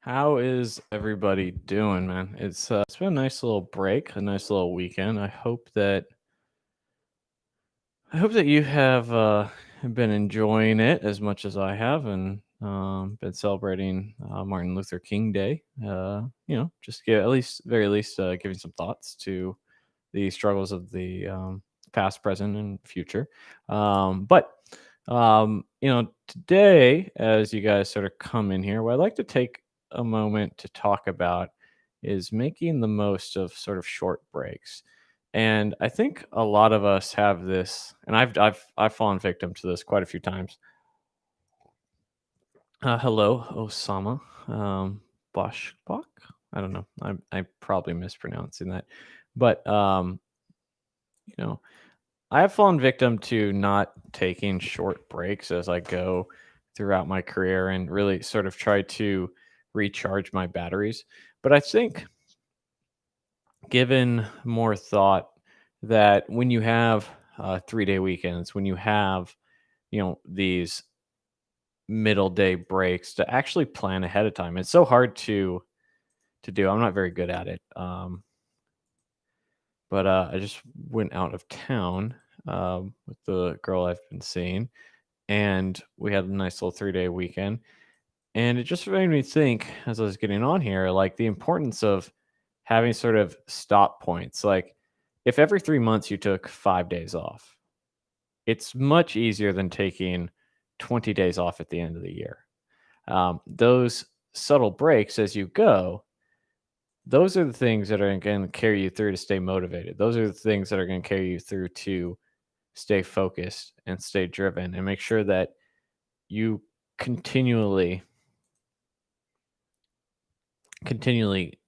How is everybody doing, man? It's been a nice little break, a nice little weekend. I hope that you have been enjoying it as much as I have, and been celebrating Martin Luther King Day. Just get at least, very least, giving some thoughts to the struggles of the past, present, and future. Today, as you guys sort of come in here, what I'd like to take a moment to talk about is making the most of sort of short breaks. And I think a lot of us have this, and I've fallen victim to this quite a few times. Hello, Osama, Boschbach. I don't know. I'm probably mispronouncing that, but you know, I have fallen victim to not taking short breaks as I go throughout my career and really sort of try to recharge my batteries. But I think, given more thought, that when you have 3 day weekends, when you have, these middle day breaks, to actually plan ahead of time. It's so hard to do. I'm not very good at it. But I just went out of town with the girl I've been seeing, and we had a nice little 3 day weekend. And it just made me think, as I was getting on here, like the importance of having sort of stop points. Like, if every 3 months you took 5 days off, it's much easier than taking 20 days off at the end of the year. Those subtle breaks as you go, those are the things that are going to carry you through to stay motivated. Those are the things that are going to carry you through to stay focused and stay driven and make sure that you continually continually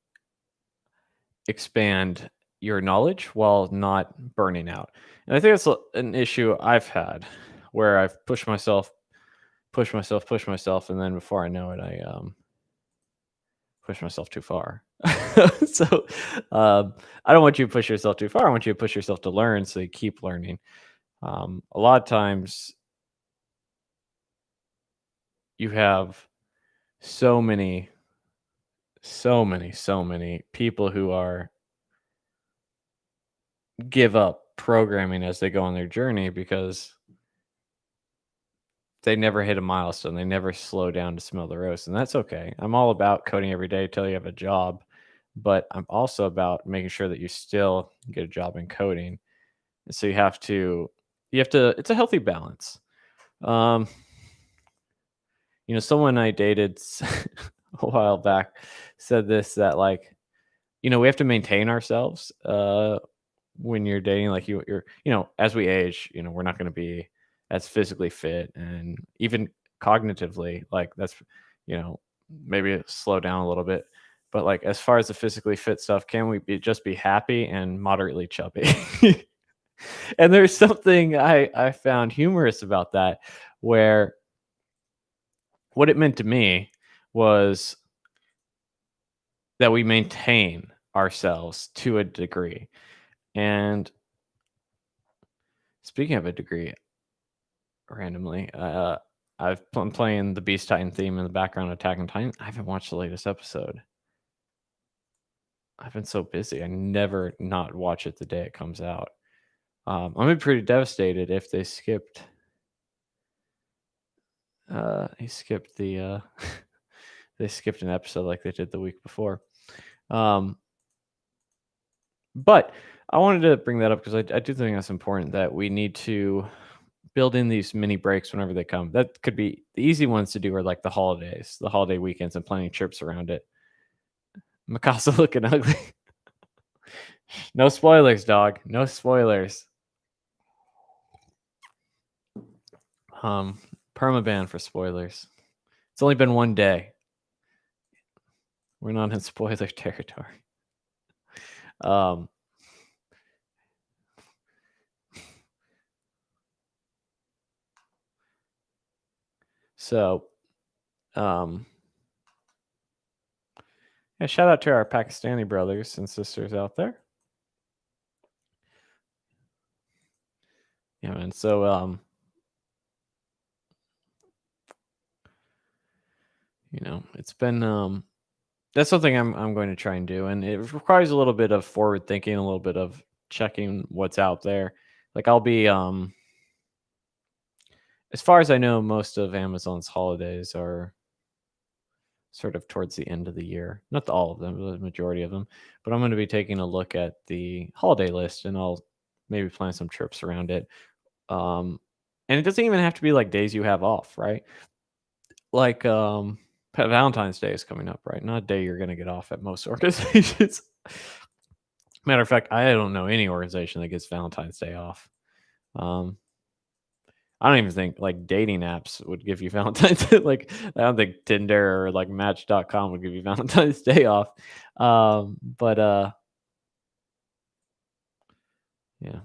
expand your knowledge while not burning out. And I think that's an issue I've had, where I've pushed myself, and then before I know it, I push myself too far. so I don't want you to push yourself too far. I want you to push yourself to learn, so you keep learning. A lot of times you have so many, so many people who are give up programming as they go on their journey because they never hit a milestone. They never slow down to smell the roast, and that's okay. I'm all about coding every day till you have a job, but I'm also about making sure that you still get a job in coding. And so you have to it's a healthy balance. Um, someone I dated a while back said this, that, like, we have to maintain ourselves when you're dating. Like, you're as we age, we're not going to be as physically fit, and even cognitively, like, that's, maybe slow down a little bit. But, like, as far as the physically fit stuff, can we just be happy and moderately chubby? And there's something I found humorous about that, where what it meant to me was that we maintain ourselves to a degree. And speaking of a degree, randomly, I'm playing the Beast Titan theme in the background of Attack on Titan. I haven't watched the latest episode. I've been so busy. I never not watch it the day it comes out. I'm pretty devastated if they skipped. He skipped the. They skipped an episode like they did the week before. But I wanted to bring that up because I do think that's important, that we need to build in these mini breaks whenever they come. That could be the easy ones to do, are like the holidays, the holiday weekends, and planning trips around it. Mikasa looking ugly. No spoilers, dog. No spoilers. Permaban for spoilers. It's only been one day. We're not in spoiler territory. So, yeah, shout out to our Pakistani brothers and sisters out there. Yeah, man. So, it's been That's something I'm going to try and do, and it requires a little bit of forward thinking, a little bit of checking what's out there. Like I'll be as far as I know, most of Amazon's holidays are sort of towards the end of the year. Not all of them, but the majority of them. But I'm going to be taking a look at the holiday list, and I'll maybe plan some trips around it. Um, and it doesn't even have to be like days you have off, right? Like Valentine's Day is coming up, right? Not a day you're going to get off at most organizations. Matter of fact, I don't know any organization that gets Valentine's Day off. Um, I don't even think like dating apps would give you Valentine's Day. Like I don't think Tinder or like Match.com would give you Valentine's Day off. But yeah.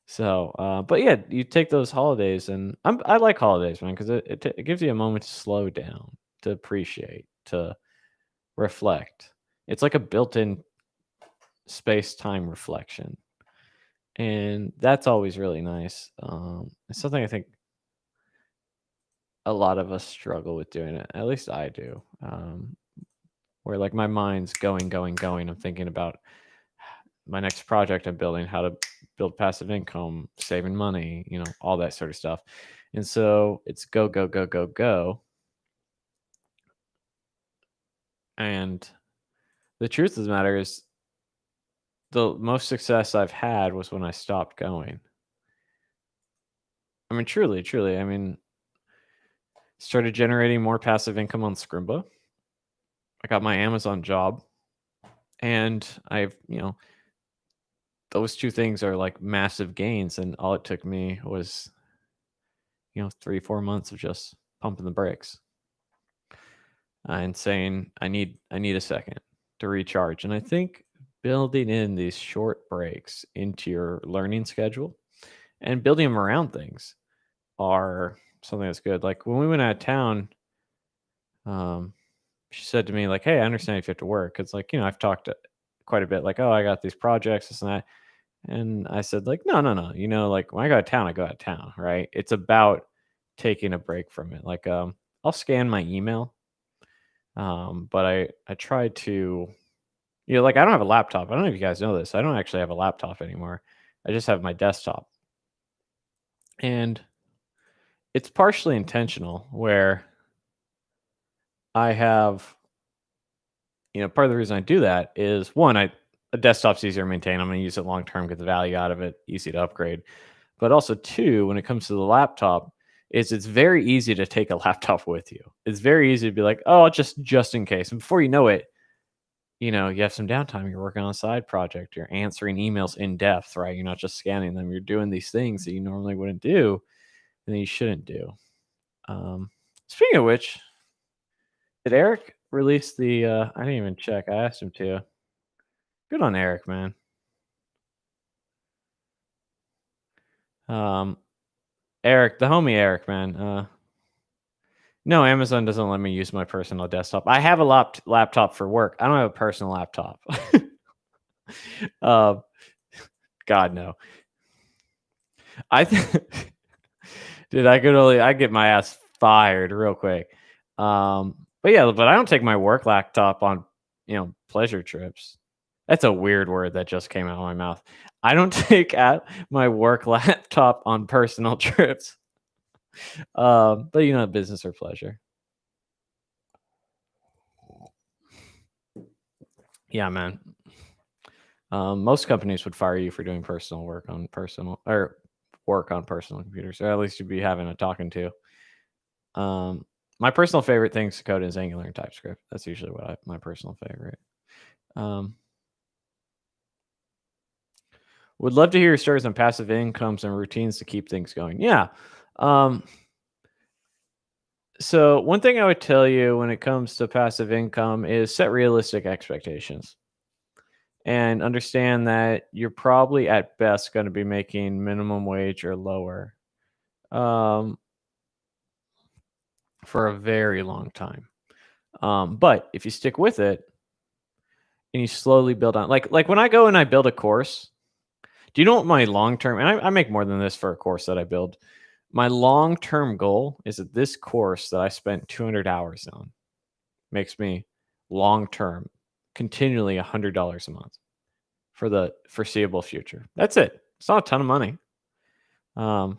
So, but yeah, you take those holidays, and I like holidays, man, because it gives you a moment to slow down, to appreciate, to reflect. It's like a built-in space time reflection, and that's always really nice. It's something I think a lot of us struggle with doing it. At least I do. Where like my mind's going, going, going. I'm thinking about my next project I'm building, how to build passive income, saving money, all that sort of stuff. And so it's go, go, go, go, go. And the truth of the matter is, the most success I've had was when I stopped going. I mean, truly, truly. I mean, started generating more passive income on Scrimba. I got my Amazon job, and those two things are like massive gains. And all it took me was, 3-4 months of just pumping the brakes and saying, I need a second to recharge. And I think building in these short breaks into your learning schedule and building them around things are something that's good. Like when we went out of town, um, she said to me, like, "Hey, I understand if you have to work." It's like, I've talked quite a bit, like, "Oh, I got these projects, this and that." And I said, like, no, no, no. Like when I go out of town, I go out of town, right? It's about taking a break from it. Like, I'll scan my email, but I try to, like I don't have a laptop. I don't know if you guys know this. I don't actually have a laptop anymore. I just have my desktop, and it's partially intentional where I have, part of the reason I do that is one, a desktop's easier to maintain. I'm going to use it long term, get the value out of it, easy to upgrade. But also two, when it comes to the laptop, is it's very easy to take a laptop with you. It's very easy to be like, oh, just in case. And before you know it, you have some downtime. You're working on a side project. You're answering emails in depth, right? You're not just scanning them. You're doing these things that you normally wouldn't do and that you shouldn't do. Speaking of which, did Eric release the? I didn't even check. I asked him to. Good on Eric, man. Um, Eric, the homie Eric, man. No, Amazon doesn't let me use my personal desktop. I have a laptop for work. I don't have a personal laptop. uh, God no. I th- dude, I get my ass fired real quick. But yeah, but I don't take my work laptop on pleasure trips. That's a weird word that just came out of my mouth. I don't take out my work laptop on personal trips. But business or pleasure. Yeah, man. Most companies would fire you for doing personal work on personal or work on personal computers, or at least you'd be having a talking to. My personal favorite things to code is Angular and TypeScript. That's usually my personal favorite. Would love to hear your stories on passive incomes and routines to keep things going. Yeah. So one thing I would tell you when it comes to passive income is set realistic expectations and understand that you're probably at best going to be making minimum wage or lower for a very long time. But if you stick with it and you slowly build on, like when I go and I build a course, do you know what my long term, and I make more than this for a course that I build. My long term goal is that this course that I spent 200 hours on makes me long term, continually $100 a month for the foreseeable future. That's it. It's not a ton of money. Um,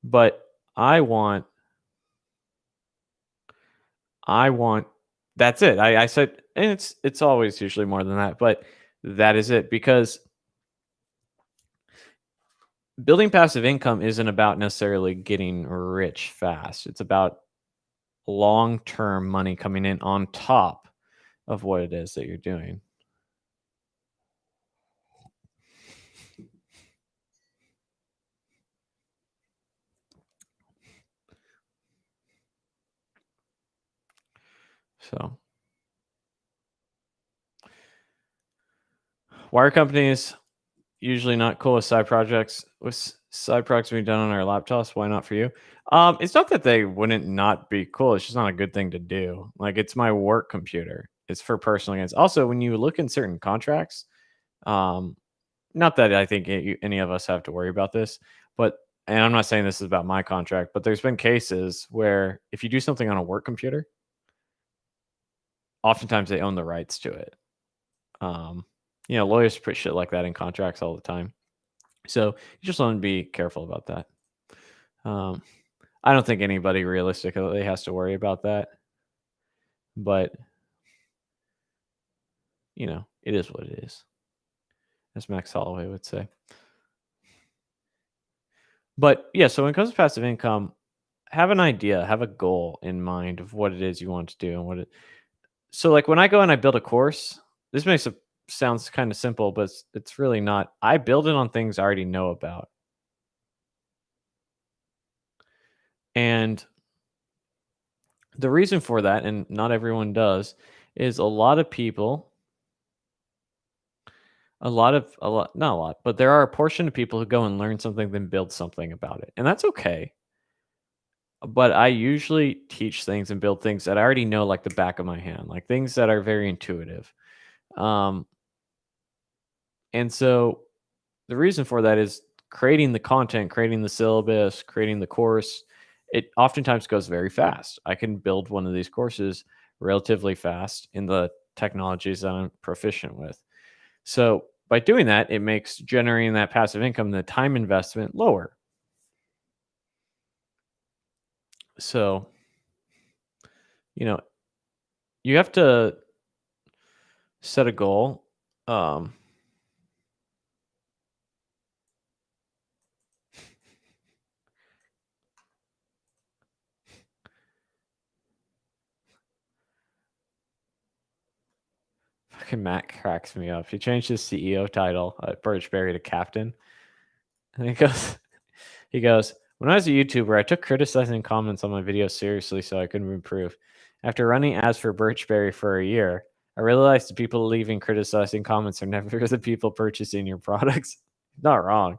but I want, I want, that's it. I said, and it's always usually more than that, but that is it because building passive income isn't about necessarily getting rich fast. It's about long-term money coming in on top of what it is that you're doing. So, wire companies usually not cool with side projects. With side projects being done on our laptops, why not for you? It's not that they wouldn't not be cool. It's just not a good thing to do. Like it's my work computer. It's for personal gains. Also, when you look in certain contracts, um, not that I think any of us have to worry about this, but and I'm not saying this is about my contract, but there's been cases where if you do something on a work computer, oftentimes they own the rights to it. Um, lawyers put shit like that in contracts all the time. So you just want to be careful about that. Um, I don't think anybody realistically has to worry about that, but it is what it is, as Max Holloway would say. But yeah, so when it comes to passive income, have an idea, have a goal in mind of what it is you want to do and what it. So like when I go and I build a course, this makes it sounds kind of simple, but it's really not. I build it on things I already know about. And the reason for that, and not everyone does, is a lot of people, not a lot, but there are a portion of people who go and learn something, then build something about it. And that's okay. But I usually teach things and build things that I already know like the back of my hand, like things that are very intuitive. Um, and so the reason for that is creating the content, creating the syllabus, creating the course. It oftentimes goes very fast. I can build one of these courses relatively fast in the technologies that I'm proficient with. So by doing that, it makes generating that passive income, the time investment lower. So, you know, you have to set a goal. Um, Fucking Matt cracks me up. He changed his CEO title at Birchberry to captain. And he goes, when I was a YouTuber, I took criticizing comments on my videos seriously so I could improve. After running ads for Birchberry for a year, I realized the people leaving criticizing comments are never the people purchasing your products. Not wrong.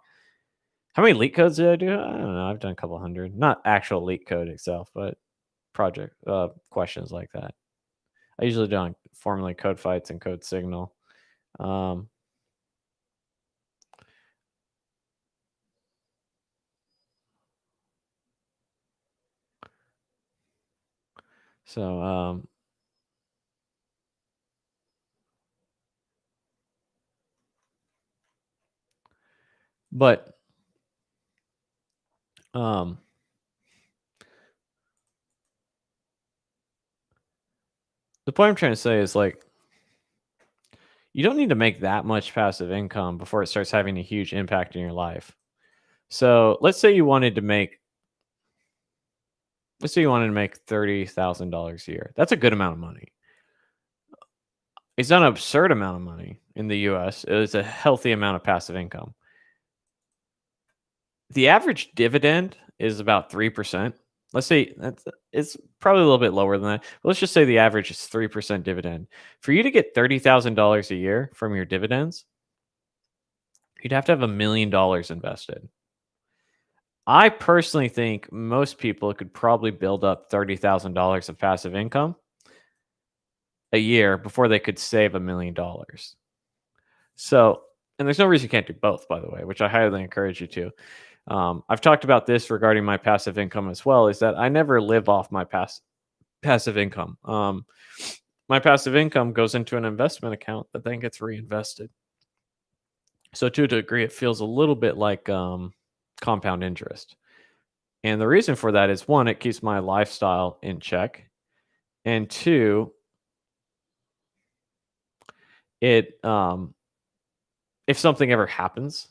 How many leak codes did I do? I don't know. I've done a couple hundred. Not actual leak code itself, but project questions like that. I usually do on formally code fights and code signal. Um, so, but um, the point I'm trying to say is like you don't need to make that much passive income before it starts having a huge impact in your life. So let's say you wanted to make $30,000 a year. That's a good amount of money. It's not an absurd amount of money in the US. It is a healthy amount of passive income. The average dividend is about 3%. Let's say it's probably a little bit lower than that. But let's just say the average is 3% dividend. For you to get $30,000 a year from your dividends, you'd have to have $1 million invested. I personally think most people could probably build up $30,000 of passive income a year before they could save $1 million. So, and there's no reason you can't do both, by the way, which I highly encourage you to. I've talked about this regarding my passive income as well, is that I never live off my passive income. my passive income goes into an investment account that then gets reinvested. So to a degree, it feels a little bit like compound interest. And the reason for that is one, it keeps my lifestyle in check. And two, it if something ever happens,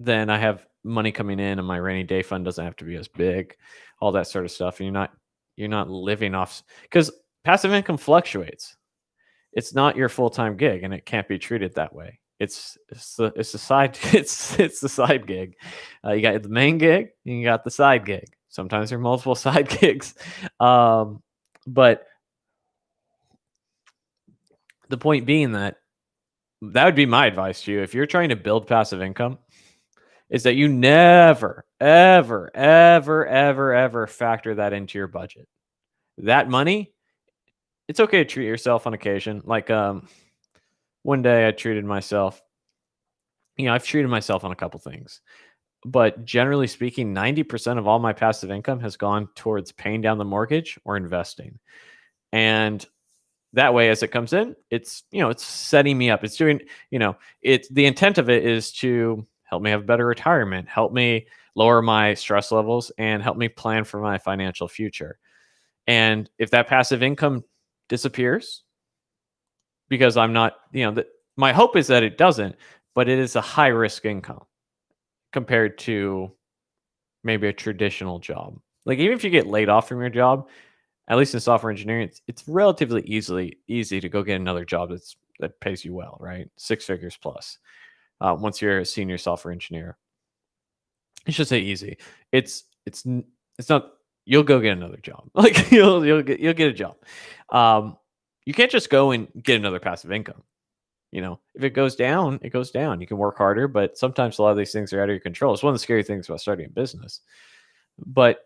then I have money coming in and my rainy day fund doesn't have to be as big, all that sort of stuff. And you're not living off, because passive income fluctuates. It's not your full-time gig and it can't be treated that way. It's the side it's the side gig. You got the main gig and you got the side gig. Sometimes there are multiple side gigs. But the point being that would be my advice to you. If you're trying to build passive income, is that you never, ever, ever, ever, ever factor that into your budget. That money, it's okay to treat yourself on occasion. Like one day I treated myself. I've treated myself on a couple things. But generally speaking, 90% of all my passive income has gone towards paying down the mortgage or investing. And that way, as it comes in, it's setting me up. It's doing, it's the intent of it is to help me have a better retirement, help me lower my stress levels, and help me plan for my financial future. And if that passive income disappears, because I'm not, my hope is that it doesn't, but it is a high risk income compared to maybe a traditional job. Like even if you get laid off from your job, at least in software engineering, it's relatively easy to go get another job that pays you well, right? 6 figures plus. Once you're a senior software engineer, I should say easy. It's not. You'll go get another job. Like you'll get a job. You can't just go and get another passive income. If it goes down, it goes down. You can work harder, but sometimes a lot of these things are out of your control. It's one of the scary things about starting a business. But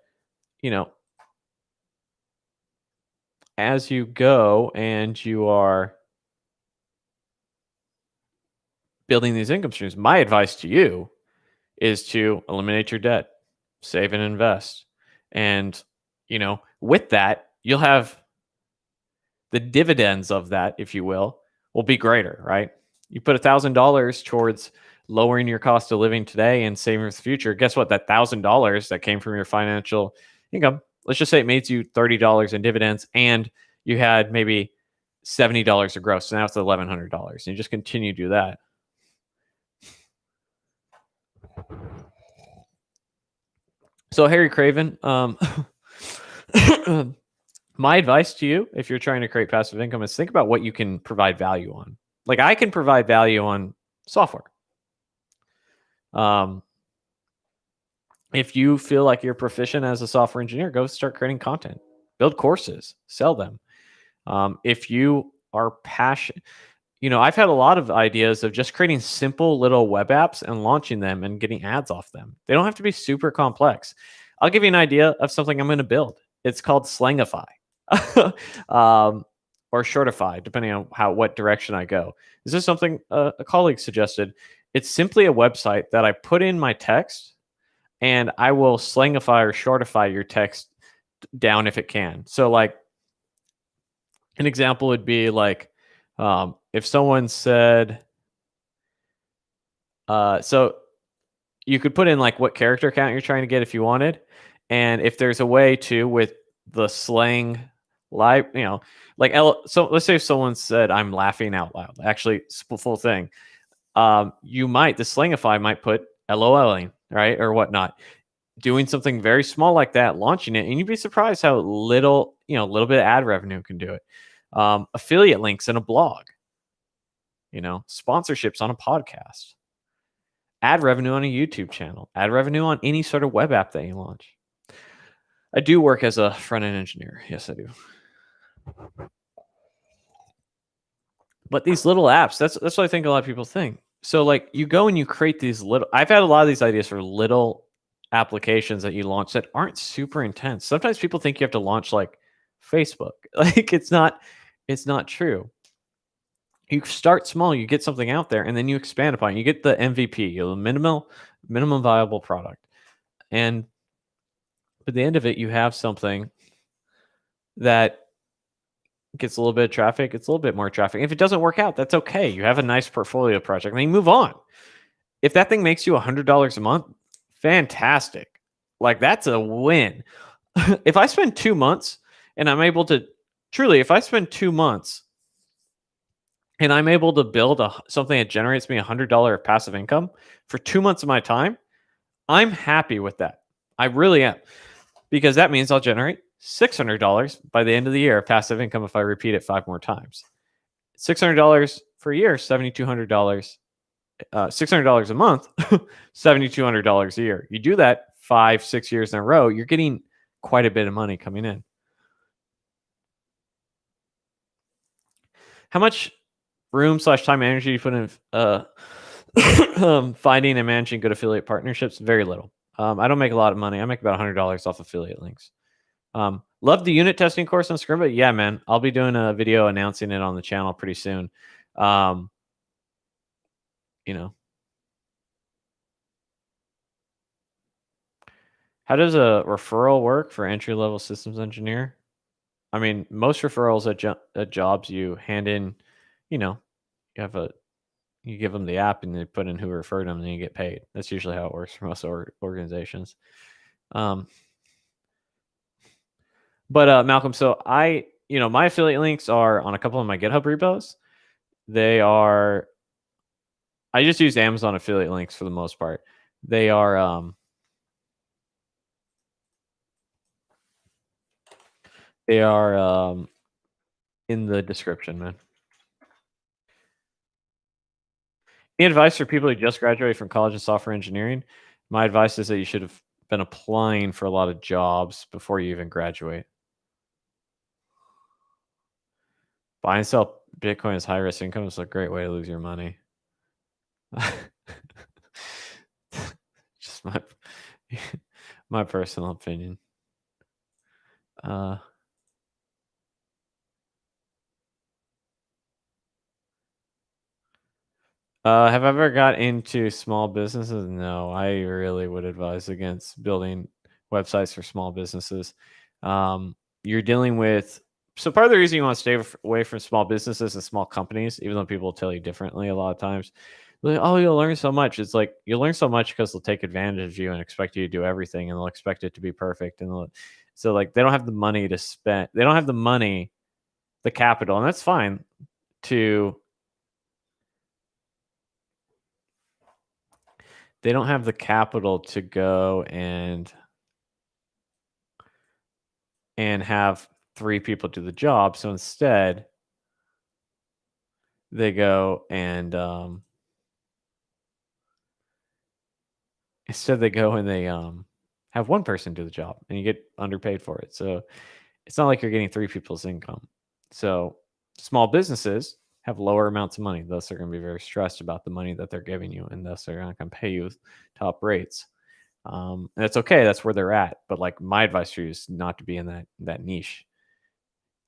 as you go and you are building these income streams, my advice to you is to eliminate your debt, save and invest. And, with that, you'll have the dividends of that, if you will be greater, right? You put $1,000 towards lowering your cost of living today and saving for the future. Guess what? That $1,000 that came from your financial income, let's just say it made you $30 in dividends and you had maybe $70 of gross. So now it's $1,100. And you just continue to do that. So Harry Craven, my advice to you, if you're trying to create passive income, is think about what you can provide value on. Like I can provide value on software. If you feel like you're proficient as a software engineer, go start creating content, build courses, sell them. If you are passionate, I've had a lot of ideas of just creating simple little web apps and launching them and getting ads off them. They don't have to be super complex. I'll give you an idea of something I'm going to build. It's called Slangify. Or Shortify, depending on what direction I go. This is something a colleague suggested. It's simply a website that I put in my text, and I will Slangify or Shortify your text down if it can. So, like, an example would be like, if someone said, so you could put in like what character count you're trying to get if you wanted, and if there's a way to with the slang live, like so let's say if someone said I'm laughing out loud, actually full thing, the Slangify might put LOLing, right, or whatnot, doing something very small like that, launching it, and you'd be surprised how little a little bit of ad revenue can do it. Affiliate links in a blog, sponsorships on a podcast, ad revenue on a YouTube channel, ad revenue on any sort of web app that you launch. I do work as a front-end engineer. Yes, I do. But these little apps, that's what I think a lot of people think. So like you go and you create these little, I've had a lot of these ideas for little applications that you launch that aren't super intense. Sometimes people think you have to launch like Facebook. Like it's not true. You start small, you get something out there, and then you expand upon it. You get the MVP, the minimum viable product. And at the end of it, you have something that gets a little bit of traffic, it's a little bit more traffic. If it doesn't work out, that's okay. You have a nice portfolio project, and you move on. If that thing makes you $100 a month, fantastic. Like that's a win. If I spend 2 months and I'm able to truly, if I spend 2 months and I'm able to build something that generates me $100 of passive income for 2 months of my time, I'm happy with that. I really am, because that means I'll generate $600 by the end of the year of passive income if I repeat it 5 more times. $600 for a year, $7,200. $600 a month, $7,200 a year. You do that 5-6 years in a row, you're getting quite a bit of money coming in. How much room/time and energy you put in finding and managing good affiliate partnerships? Very little. I don't make a lot of money. I make about $100 off affiliate links. Love the unit testing course on Scrimba. Yeah, man. I'll be doing a video announcing it on the channel pretty soon. You know, how does a referral work for entry-level systems engineer? I mean, most referrals at jobs you hand in, you know, you have a you give them the app and they put in who referred them and you get paid. That's usually how it works for most organizations. Um, but Malcolm, so my affiliate links are on a couple of my GitHub repos. I just use Amazon affiliate links for the most part. They are in the description, man. Any advice for people who just graduated from college in software engineering? My advice is that you should have been applying for a lot of jobs before you even graduate. Buy and sell Bitcoin as high risk income is a great way to lose your money. Just my personal opinion. Have I ever got into small businesses? No, I really would advise against building websites for small businesses. You're dealing with part of the reason you want to stay away from small businesses and small companies, even though people will tell you differently a lot of times. Like, oh, you'll learn so much. It's like you'll learn so much because they'll take advantage of you and expect you to do everything, and they'll expect it to be perfect. And so like they don't have the money to spend. They don't have the money, the capital, and that's fine. They don't have the capital to go and have 3 people do the job. So instead, they go and they have one person do the job, and you get underpaid for it. So it's not like you're getting 3 people's income. So small businesses have lower amounts of money. Thus, they're going to be very stressed about the money that they're giving you, and thus they're not going to pay you top rates. And that's okay. That's where they're at. But like my advice to you is not to be in that niche.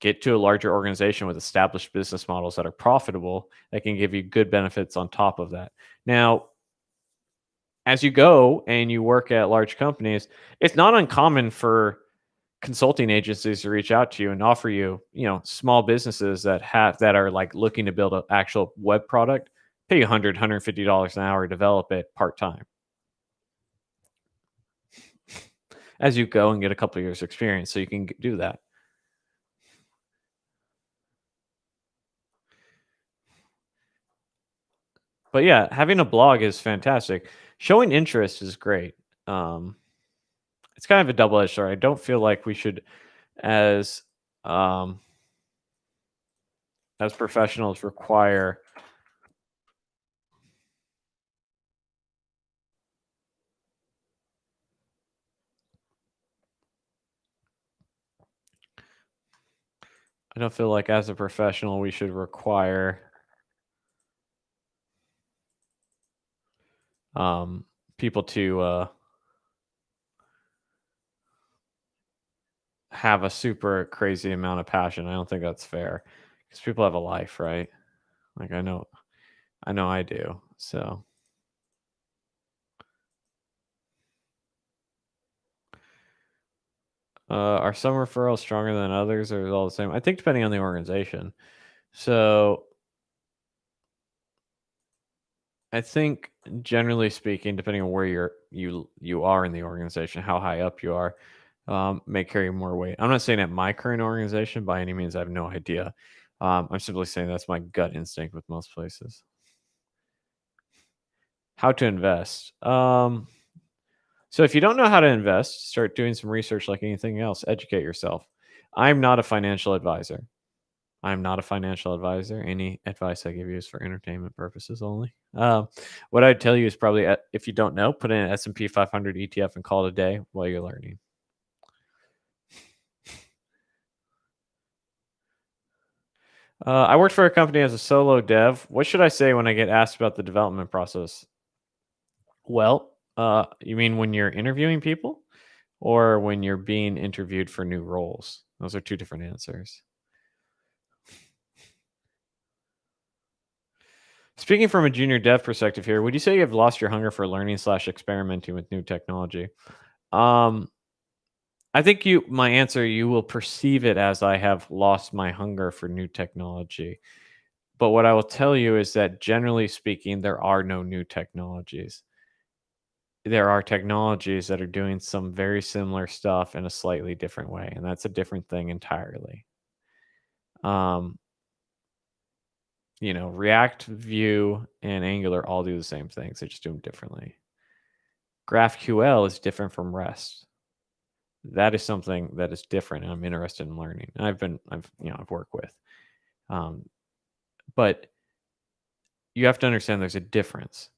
Get to a larger organization with established business models that are profitable, that can give you good benefits on top of that. Now, as you go and you work at large companies, it's not uncommon for consulting agencies to reach out to you and offer you, small businesses that are like looking to build an actual web product, pay you $150 an hour to develop it part-time as you go and get a couple of years experience, so you can do that. But yeah, having a blog is fantastic. Showing interest is great. It's kind of a double-edged sword. I don't feel like we should, as professionals, require. I don't feel like as a professional we should require people to have a super crazy amount of passion. I don't think that's fair, because people have a life, right? Like I know I do. So Are some referrals stronger than others, or is it all the same? I think depending on the organization. So I think generally speaking, depending on where you are in the organization, how high up you are, may carry more weight. I'm not saying at my current organization by any means. I have no idea. I'm simply saying that's my gut instinct with most places. How to invest? So if you don't know how to invest, start doing some research like anything else. Educate yourself. I'm not a financial advisor. I'm not a financial advisor. Any advice I give you is for entertainment purposes only. What I'd tell you is probably if you don't know, put in an S&P 500 ETF and call it a day while you're learning. I worked for a company as a solo dev. What should I say when I get asked about the development process? Well, you mean when you're interviewing people or when you're being interviewed for new roles? Those are two different answers. Speaking from a junior dev perspective here, would you say you have lost your hunger for learning slash experimenting with new technology? Um, I think my answer, you will perceive it as I have lost my hunger for new technology. But what I will tell you is that generally speaking, there are no new technologies. There are technologies that are doing some very similar stuff in a slightly different way, and that's a different thing entirely. Um, React, Vue, and Angular all do the same things. They just do them differently. GraphQL is different from REST. That is something that is different, and I'm interested in learning. And I've worked with, but you have to understand there's a difference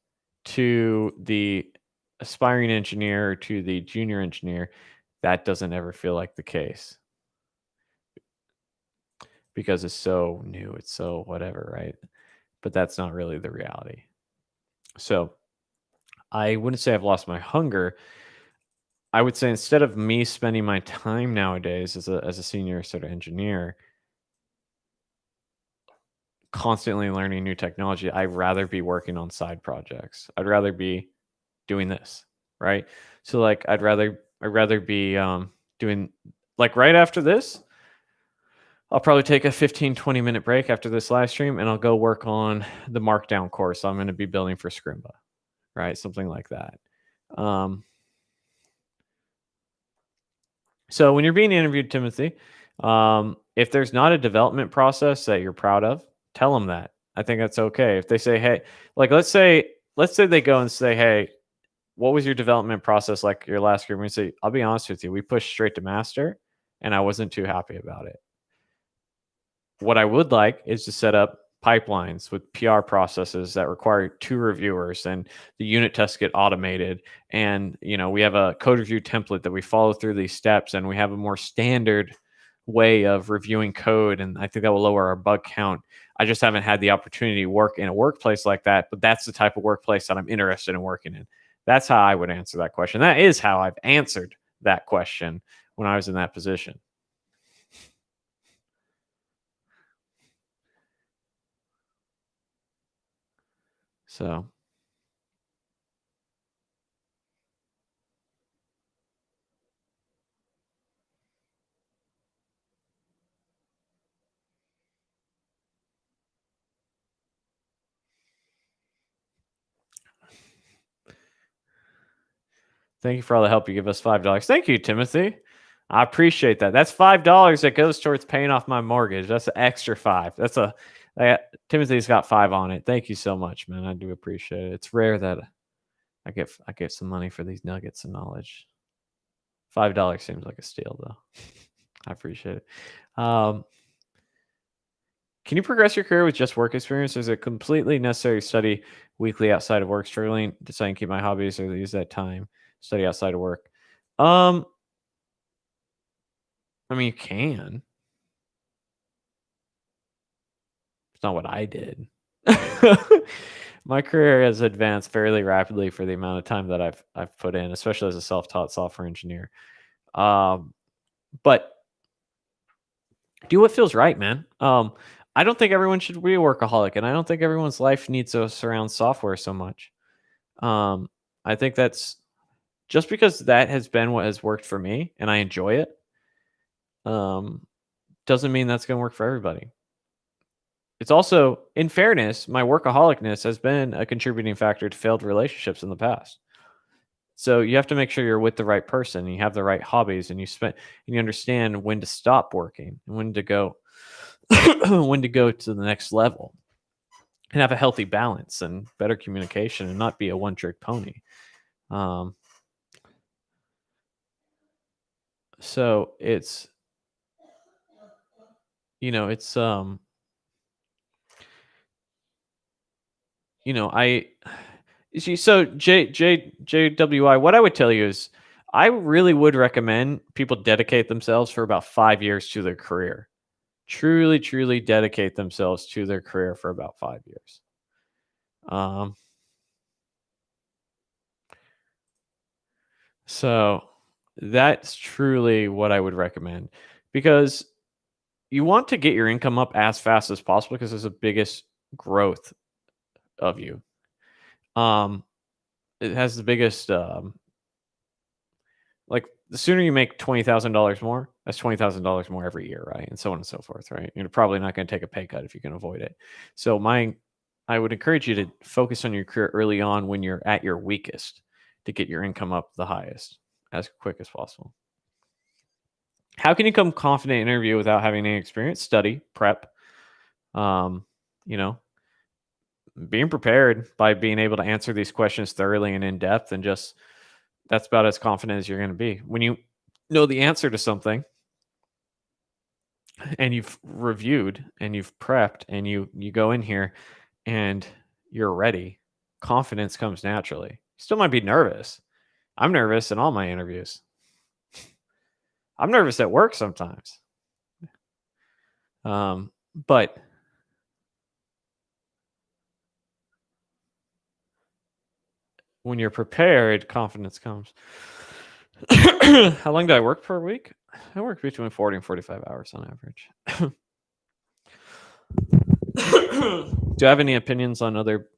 to the aspiring engineer or to the junior engineer. That doesn't ever feel like the case because it's so new, it's so whatever, right? But that's not really the reality. So I wouldn't say I've lost my hunger. I would say instead of me spending my time nowadays as a senior sort of engineer constantly learning new technology, I'd rather be working on side projects. I'd rather be doing this, right? So like I'd rather be doing like right after this, I'll probably take a 15-20 minute break after this live stream and I'll go work on the markdown course I'm going to be building for Scrimba, right? Something like that. So when you're being interviewed, Timothy, if there's not a development process that you're proud of, tell them that. I think that's okay. If they say, "Hey," like let's say they go and say, "Hey, what was your development process like your last group?" And we say, "I'll be honest with you, we pushed straight to master, and I wasn't too happy about it." What I would like is to set up pipelines with PR processes that require 2 reviewers and the unit tests get automated. And, we have a code review template that we follow through these steps and we have a more standard way of reviewing code. And I think that will lower our bug count. I just haven't had the opportunity to work in a workplace like that, but that's the type of workplace that I'm interested in working in. That's how I would answer that question. That is how I've answered that question when I was in that position. So thank you for all the help you give us. $5. Thank you, Timothy. I appreciate that. That's $5 that goes towards paying off my mortgage. That's an extra 5. Timothy's got 5 on it. Thank you so much, man. I do appreciate it. It's rare that I get some money for these nuggets of knowledge. $5 seems like a steal, though. I appreciate it. Can you progress your career with just work experience? Is it completely necessary to study weekly outside of work? Struggling deciding to keep my hobbies or use that time study outside of work. I mean, you can. It's not what I did. My career has advanced fairly rapidly for the amount of time that I've put in, especially as a self-taught software engineer. But do what feels right, man. I don't think everyone should be a workaholic, and I don't think everyone's life needs to surround software so much. I think that's just because that has been what has worked for me, and I enjoy it. doesn't mean that's going to work for everybody. It's also, in fairness, my workaholicness has been a contributing factor to failed relationships in the past. So you have to make sure you're with the right person, and you have the right hobbies, and you understand when to stop working and when to go when to go to the next level, and have a healthy balance and better communication, and not be a one-trick pony. So it's it's I see. So JWI, what I would tell you is, I really would recommend people dedicate themselves for about 5 years to their career. Truly, truly dedicate themselves to their career for about 5 years. So that's truly what I would recommend, because you want to get your income up as fast as possible, because it's the biggest growth of you. It has the biggest, like, the sooner you make $20,000 more, that's $20,000 more every year, right? And so on and so forth, right? You're probably not going to take a pay cut if you can avoid it. So I would encourage you to focus on your career early on, when you're at your weakest, to get your income up the highest as quick as possible. How can you become confident in an interview without having any experience? Study, prep, you know, being prepared by being able to answer these questions thoroughly and in depth, and just, that's about as confident as you're going to be. When you know the answer to something, and you've reviewed and you've prepped, and you go in here and you're ready, confidence comes naturally. You still might be nervous. I'm nervous in all my interviews. I'm nervous at work sometimes. But when you're prepared, confidence comes. How long do I work per week? I work between 40 and 45 hours on average. Do you have any opinions on other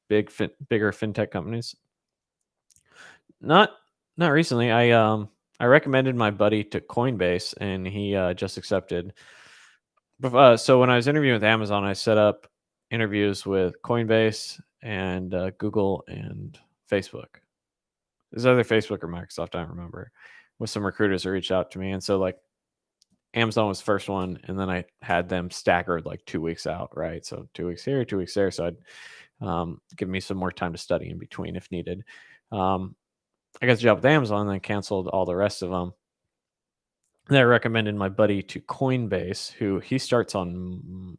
bigger fintech companies? Not recently. I recommended my buddy to Coinbase, and he just accepted. So when I was interviewing with Amazon, I set up interviews with Coinbase and Google and Facebook. There's either Facebook or Microsoft, I don't remember, with some recruiters that reached out to me. And so, like, Amazon was the first one, and then I had them staggered like 2 weeks out, right? So 2 weeks here, 2 weeks there. So I'd give me some more time to study in between if needed. I got the job with Amazon, and then canceled all the rest of them. And I recommended my buddy to Coinbase, who he starts on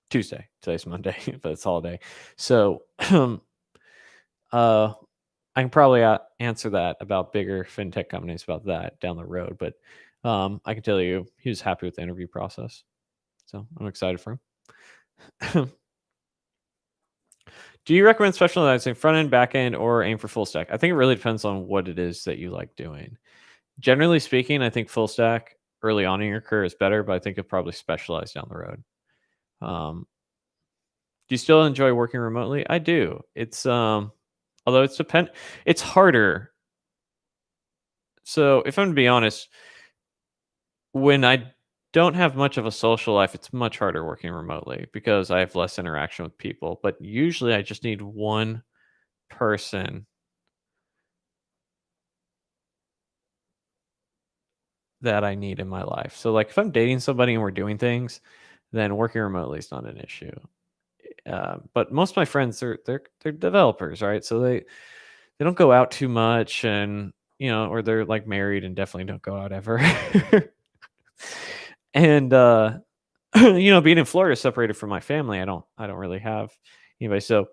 Tuesday. Today's Monday, but it's holiday. So I can probably answer that about bigger fintech companies about that down the road. But I can tell you, he was happy with the interview process. So I'm excited for him. Do you recommend specializing front end, back end, or aim for full stack? I think it really depends on what it is that you like doing. Generally speaking, I think full stack early on in your career is better, but I think you'll probably specialize down the road. Do you still enjoy working remotely? I do. It's although it's harder. So if I'm to be honest, when I don't have much of a social life, it's much harder working remotely, because I have less interaction with people. But usually I just need one person that I need in my life. So, like, if I'm dating somebody and we're doing things, then working remotely is not an issue. But most of my friends, they're developers, right? So they don't go out too much, and or they're like married and definitely don't go out ever. And being in Florida, separated from my family, I don't really have anybody. So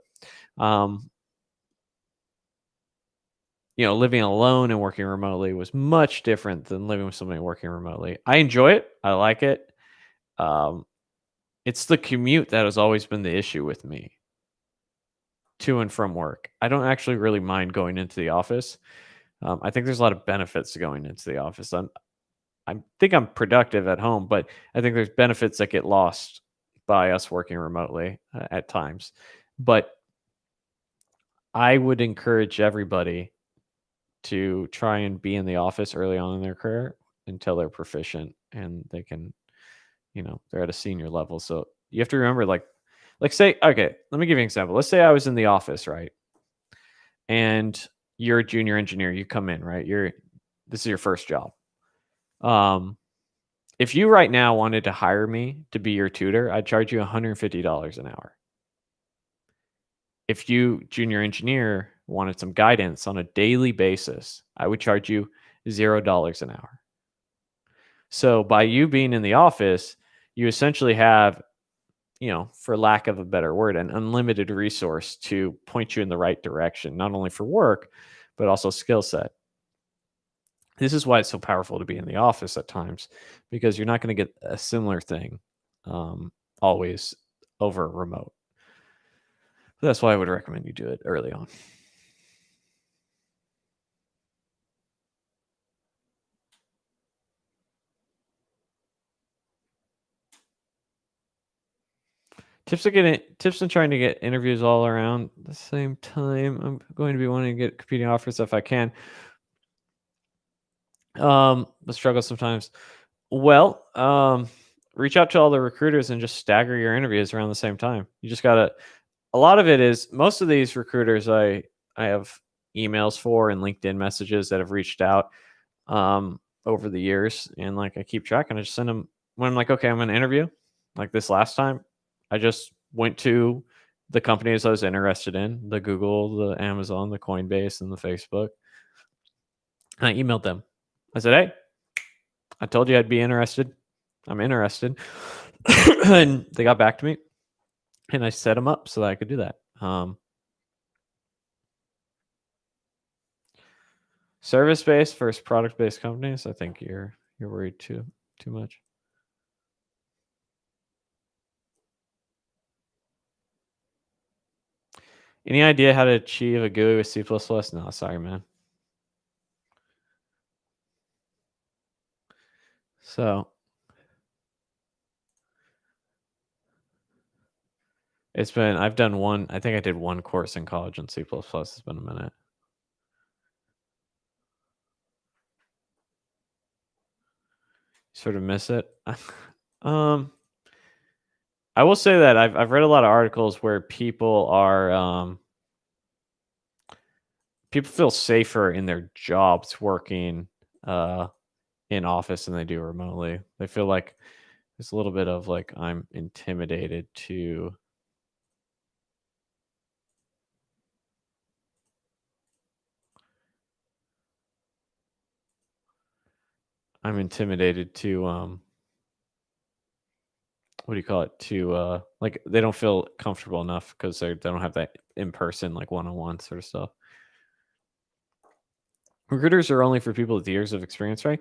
living alone and working remotely was much different than living with somebody working remotely. I enjoy it. I like it. It's the commute that has always been the issue with me to and from work. I don't actually really mind going into the office. I think there's a lot of benefits to going into the office. I think I'm productive at home, but I think there's benefits that get lost by us working remotely at times. But I would encourage everybody to try and be in the office early on in their career, until they're proficient and they can, they're at a senior level. So you have to remember, like say, okay, let me give you an example. Let's say I was in the office, right? And you're a junior engineer. You come in, right? This is your first job. If you right now wanted to hire me to be your tutor, I'd charge you $150 an hour. If you, junior engineer, wanted some guidance on a daily basis, I would charge you $0 an hour. So by you being in the office, you essentially have, for lack of a better word, an unlimited resource to point you in the right direction, not only for work, but also skill set. This is why it's so powerful to be in the office at times, because you're not going to get a similar thing always over remote. That's why I would recommend you do it early on. Tips on trying to get interviews all around the same time. I'm going to be wanting to get competing offers if I can. The struggle sometimes. Well, reach out to all the recruiters and just stagger your interviews around the same time. You just gotta. A lot of it is, most of these recruiters I have emails for and LinkedIn messages that have reached out over the years, and like I keep track and I just send them when I'm like, okay, I'm gonna interview. Like this last time, I just went to the companies I was interested in, the Google, the Amazon, the Coinbase, and the Facebook. And I emailed them. I said, hey, I told you I'd be interested. I'm interested. And they got back to me, and I set them up so that I could do that. Service-based versus product-based companies, I think you're worried too much. Any idea how to achieve a GUI with C++? No, sorry, man. So I've done one, I think I did one course in college in C++. It's been a minute. Sort of miss it. I will say that I've read a lot of articles where people are people feel safer in their jobs working in office than they do remotely. They feel like there's a little bit of like, I'm intimidated to what do you call it, to like they don't feel comfortable enough because they don't have that in person, like one-on-one sort of stuff. Recruiters are only for people with years of experience, right?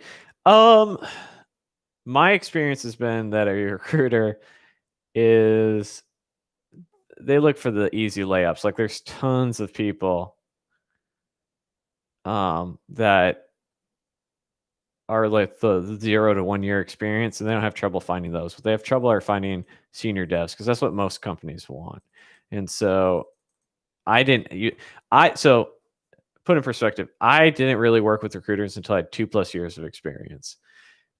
My experience has been that a recruiter is, they look for the easy layups. Like there's tons of people that are like the 0 to 1 year experience, and they don't have trouble finding those. What they have trouble are finding senior devs, because that's what most companies want. And so so put in perspective, I didn't really work with recruiters until I had 2+ years of experience.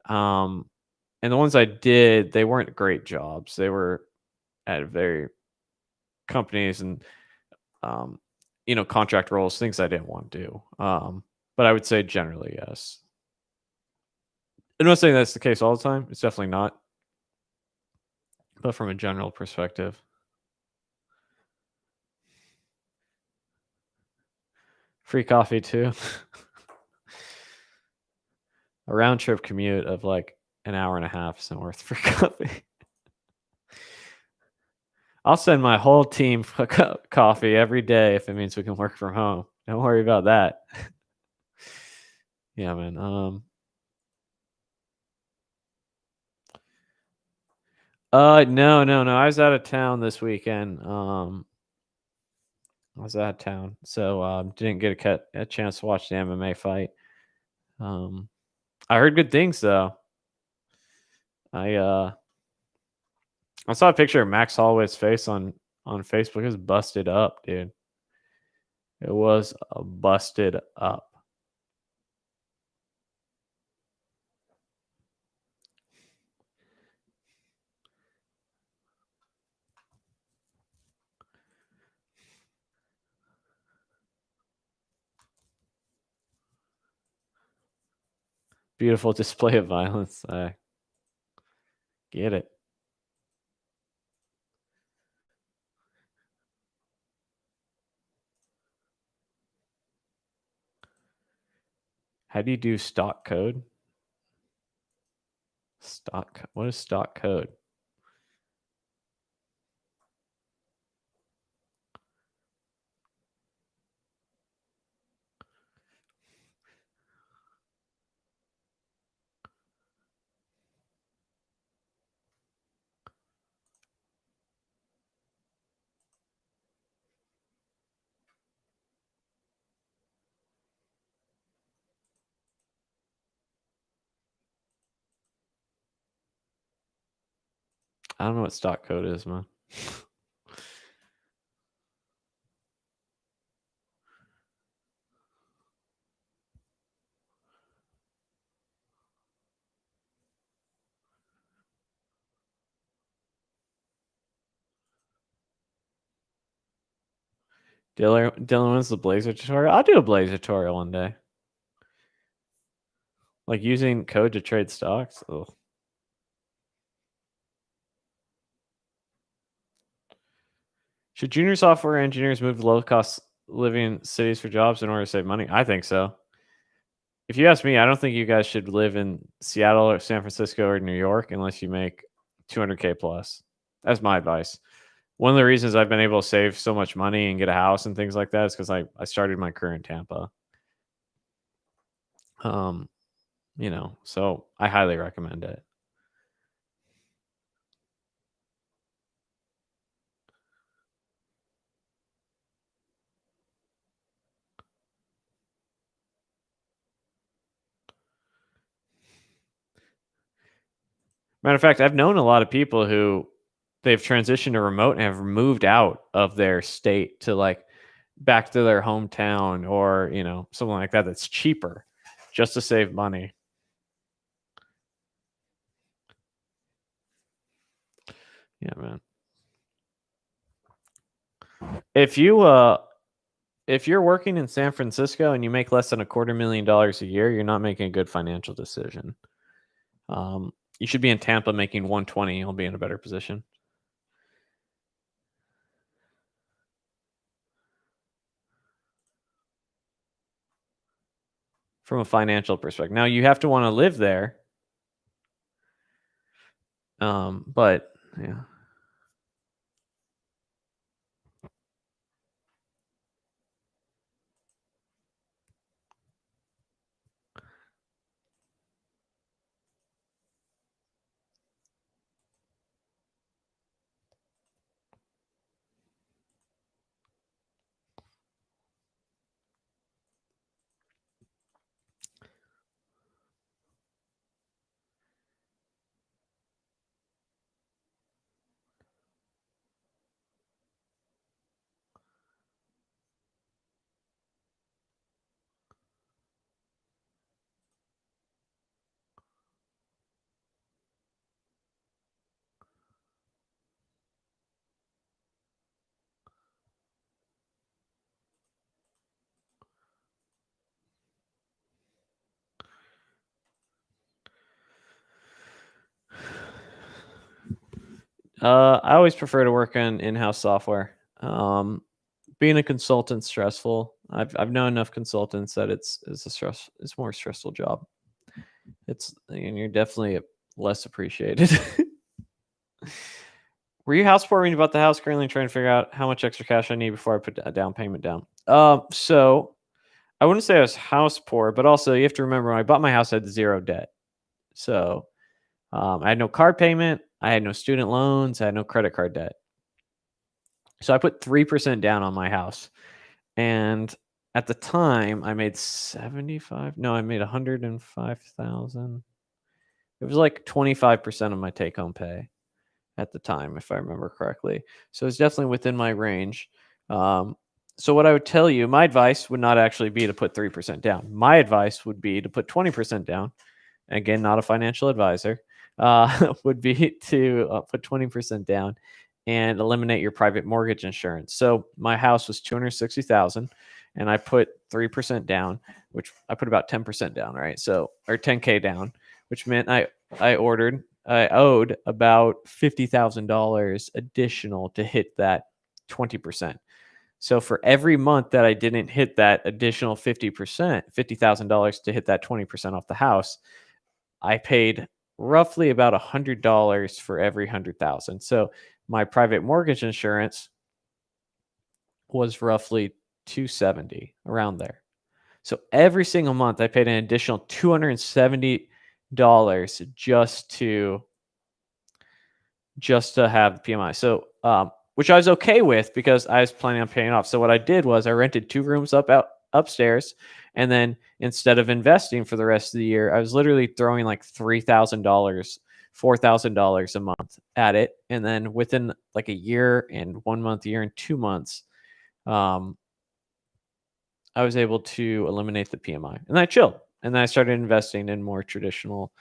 And the ones I did, they weren't great jobs. They were at very companies and contract roles, things I didn't want to do. But I would say generally yes. I'm not saying that's the case all the time. It's definitely not. But from a general perspective. Free coffee too. A round trip commute of like an hour and a half isn't worth free coffee. I'll send my whole team coffee every day if it means we can work from home. Don't worry about that. Yeah, man. No. I was out of town this weekend. I was out of town, so didn't get a chance to watch the MMA fight. I heard good things though. I saw a picture of Max Holloway's face on Facebook. It was busted up, dude. It was busted up. Beautiful display of violence. I get it. How do you do stock code? What is stock code? I don't know what stock code is, man. Dylan, when's the Blazor tutorial? I'll do a Blazor tutorial one day. Like using code to trade stocks. Ugh. Should junior software engineers move to low-cost living cities for jobs in order to save money? I think so. If you ask me, I don't think you guys should live in Seattle or San Francisco or New York unless you make 200K plus. That's my advice. One of the reasons I've been able to save so much money and get a house and things like that is because I started my career in Tampa. So I highly recommend it. Matter of fact, I've known a lot of people who they've transitioned to remote and have moved out of their state to like back to their hometown or, something like that that's cheaper just to save money. Yeah, man. If you're working in San Francisco and you make less than $250,000 a year, you're not making a good financial decision. You should be in Tampa making 120. You'll be in a better position. From a financial perspective. Now you have to want to live there. But yeah. I always prefer to work on in-house software. Being a consultant's stressful. I've known enough consultants that it's a more stressful job. And you're definitely less appreciated. Were you house poor when you bought the house? Currently trying to figure out how much extra cash I need before I put a down payment down. So I wouldn't say I was house poor, but also you have to remember when I bought my house, I had zero debt. So I had no car payment. I had no student loans. I had no credit card debt. So I put 3% down on my house. And at the time, I made 105,000. It was like 25% of my take-home pay at the time, if I remember correctly. So it's definitely within my range. So what I would tell you, my advice would not actually be to put 3% down. My advice would be to put 20% down. Again, not a financial advisor. Would be to put 20% down and eliminate your private mortgage insurance. So my house was $260,000, and I put 3% down, which I put about 10% down, right? So, or 10K down, which meant I owed about $50,000 additional to hit that 20%. So for every month that I didn't hit that additional 50%, $50,000 to hit that 20% off the house, I paid roughly about $100 for every 100,000. So my private mortgage insurance was roughly 270, around there. So every single month I paid an additional $270 just to have the PMI. So which I was okay with because I was planning on paying off. So what I did was I rented 2 rooms upstairs, and then instead of investing for the rest of the year, I was literally throwing like $3,000, $4,000 a month at it, and then within like a year and 1 month, a year and 2 months, I was able to eliminate the PMI, and I chilled, and then I started investing in more traditional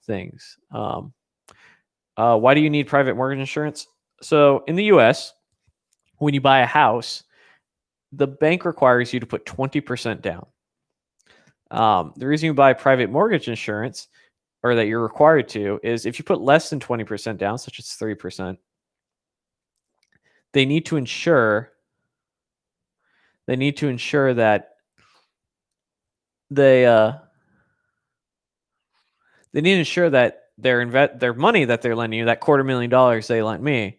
things. Why do you need private mortgage insurance? So in the US, when you buy a house, the bank requires you to put 20% down. The reason you buy private mortgage insurance, or that you're required to, is if you put less than 20% down, such as 3%, they need to ensure that they need to ensure that their money that they're lending you, that $250,000 they lent me,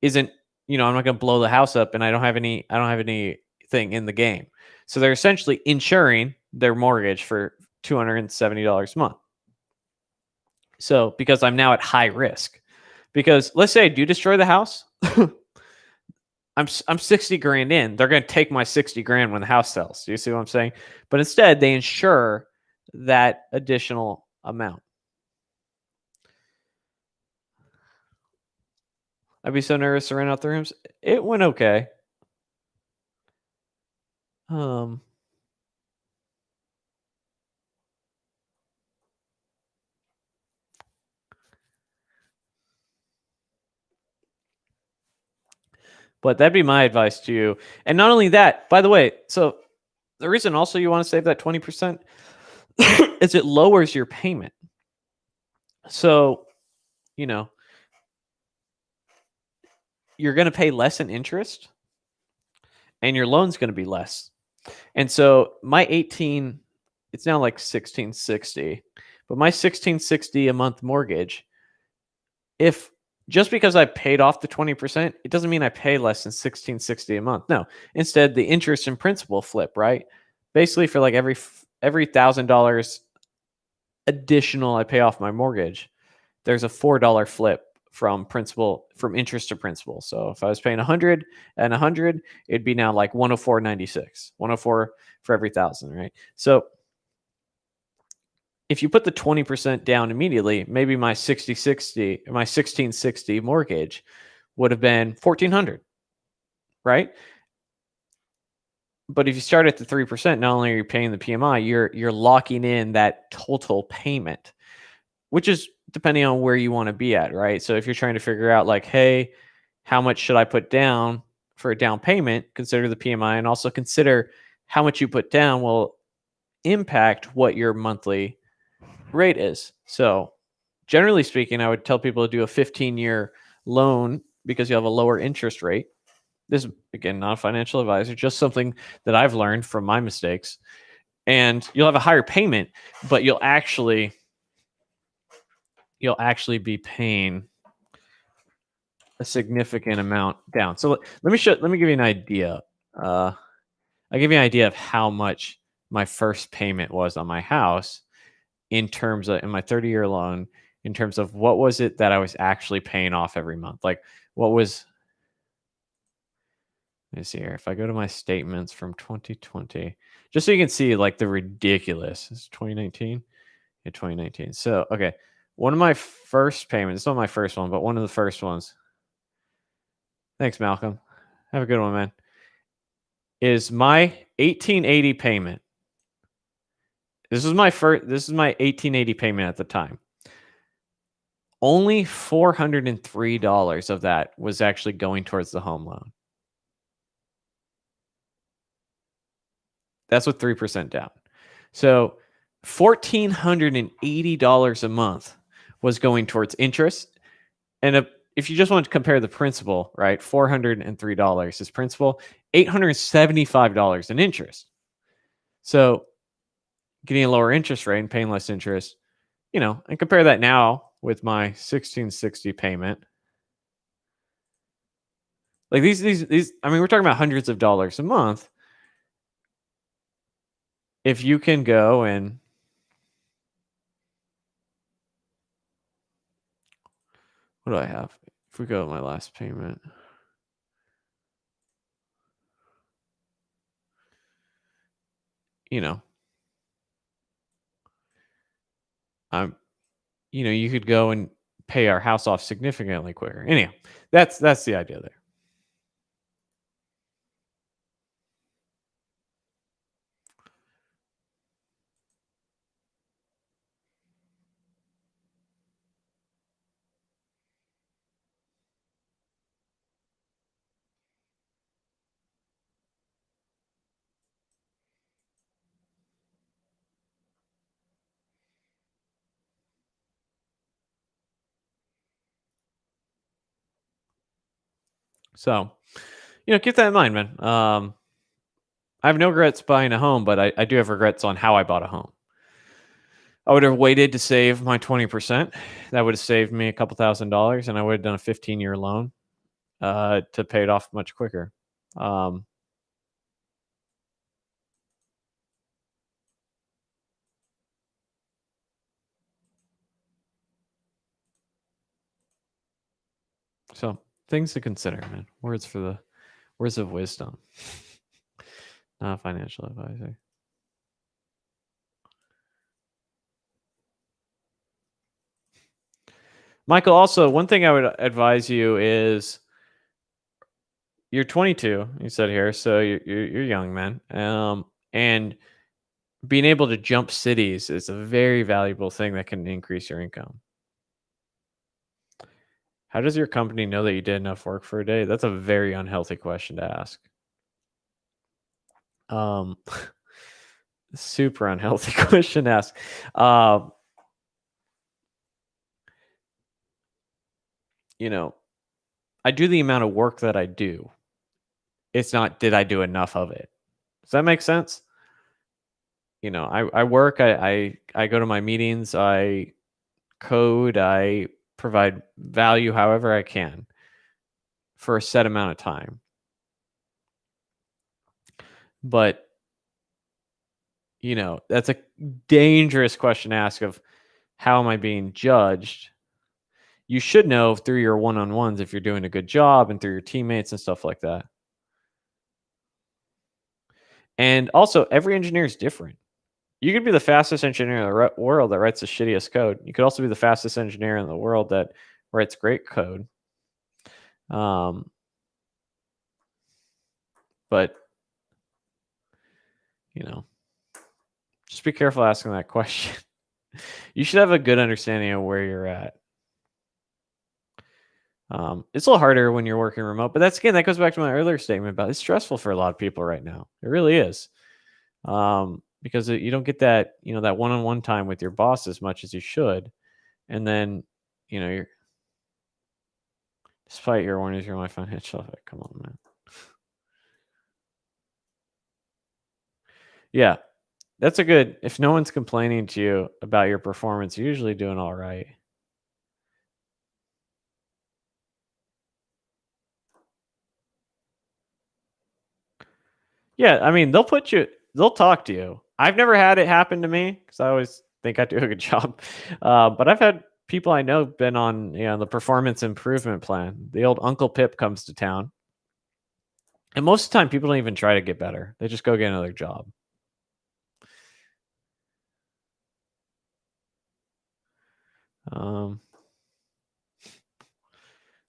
isn't, I'm not going to blow the house up, and I don't have anything in the game. So they're essentially insuring their mortgage for $270 a month. So because I'm now at high risk, because let's say I do destroy the house, I'm 60 grand in. They're going to take my 60 grand when the house sells. Do you see what I'm saying? But instead, they insure that additional amount. I'd be so nervous to rent out the rooms. It went okay. But that'd be my advice to you. And not only that, by the way, so the reason also you want to save that 20% is it lowers your payment. So, you're going to pay less in interest, and your loan's going to be less. And so my 18, it's now like 1660, but my 1660 a month mortgage, if just because I paid off the 20%, it doesn't mean I pay less than 1660 a month. No, instead the interest and principal flip, right? Basically for like every $1,000 additional I pay off my mortgage, there's a $4 flip from interest to principal. So if I was paying 100 and 100, it'd be now like 104.96, 104 for every 1,000, right? So if you put the 20% down immediately, maybe my 1660 mortgage would have been 1,400, right? But if you start at the 3%, not only are you paying the PMI, you're locking in that total payment, which is depending on where you want to be at, right? So if you're trying to figure out like, hey, how much should I put down for a down payment, consider the PMI, and also consider how much you put down will impact what your monthly rate is. So generally speaking, I would tell people to do a 15-year loan because you have a lower interest rate. This is, again, not a financial advisor, just something that I've learned from my mistakes. And you'll have a higher payment, but you'll actually be paying a significant amount down. So let me give you an idea. I'll give you an idea of how much my first payment was on my house in terms of, in my 30-year loan, in terms of what was it that I was actually paying off every month. Like what was, let me see here. If I go to my statements from 2020, just so you can see like the ridiculous, it's 2019. Yeah, 2019. So, okay. One of my first payments, it's not my first one, but one of the first ones. Thanks, Malcolm. Have a good one, man. Is my 1880 payment. This is my 1880 payment at the time. Only $403 of that was actually going towards the home loan. That's with 3% down. So $1,480 a month was going towards interest. And if you just want to compare the principal, right, $403 is principal, $875 in interest. So getting a lower interest rate and paying less interest, and compare that now with my 1660 payment. Like these, I mean, we're talking about hundreds of dollars a month. If you can go and what do I have? If we go to my last payment, you could go and pay our house off significantly quicker. Anyhow, that's the idea there. So, keep that in mind, man. I have no regrets buying a home, but I do have regrets on how I bought a home. I would have waited to save my 20%. That would have saved me a couple $1,000s, and I would have done a 15-year loan to pay it off much quicker. So things to consider, man. Words of wisdom. Not a financial advisor. Michael, also, one thing I would advise you is you're 22, you said here, so you're young, man. And being able to jump cities is a very valuable thing that can increase your income. How does your company know that you did enough work for a day? That's a very unhealthy question to ask. Super unhealthy question to ask. I do the amount of work that I do. It's not, did I do enough of it? Does that make sense? I work, I go to my meetings, I code, I provide value however I can for a set amount of time. But, that's a dangerous question to ask of how am I being judged? You should know through your one-on-ones if you're doing a good job and through your teammates and stuff like that. And also, every engineer is different. You could be the fastest engineer in the world that writes the shittiest code. You could also be the fastest engineer in the world that writes great code. But, just be careful asking that question. You should have a good understanding of where you're at. It's a little harder when you're working remote, but that goes back to my earlier statement about it's stressful for a lot of people right now. It really is. Because you don't get that, that one-on-one time with your boss as much as you should. And then, you're despite your warnings, you're my financial. Come on, man. Yeah, that's a good. If no one's complaining to you about your performance, you're usually doing all right. Yeah, I mean, they'll talk to you. I've never had it happen to me because I always think I do a good job. But I've had people I know been on, the performance improvement plan. The old Uncle Pip comes to town. And most of the time, people don't even try to get better. They just go get another job.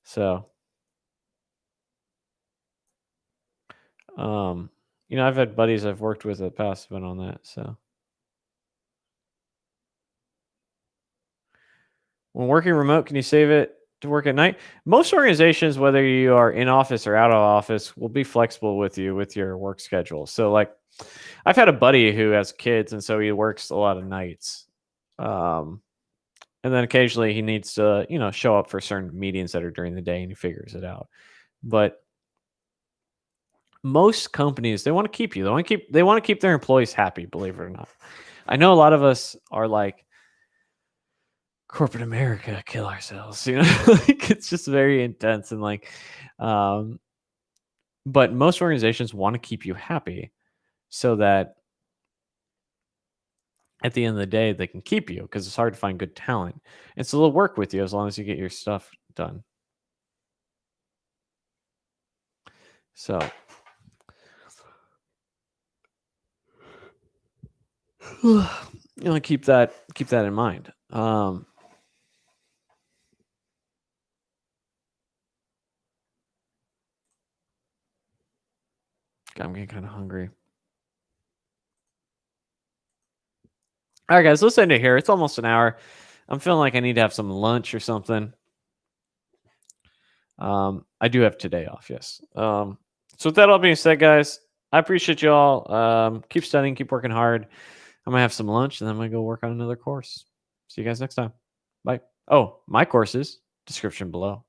So, I've had buddies I've worked with in the past been on that. So, when working remote, can you save it to work at night. Most organizations, whether you are in office or out of office, will be flexible with you with your work schedule. So, like, I've had a buddy who has kids, and so he works a lot of nights. Um, and then occasionally he needs to, show up for certain meetings that are during the day, and he figures it out. But most companies, they want to keep you. They want to keep their employees happy, believe it or not. I know a lot of us are like, corporate America, kill ourselves, like, it's just very intense, and like, um but most organizations want to keep you happy so that at the end of the day they can keep you, because it's hard to find good talent, and so they'll work with you as long as you get your stuff done. So keep that in mind. God, I'm getting kind of hungry. All right, guys, let's end it here. It's almost an hour. I'm feeling like I need to have some lunch or something. I do have today off, yes. So with that all being said, guys, I appreciate you all. Keep studying, keep working hard. I'm gonna have some lunch, and then I'm gonna go work on another course. See you guys next time. Bye. Oh, my courses, description below.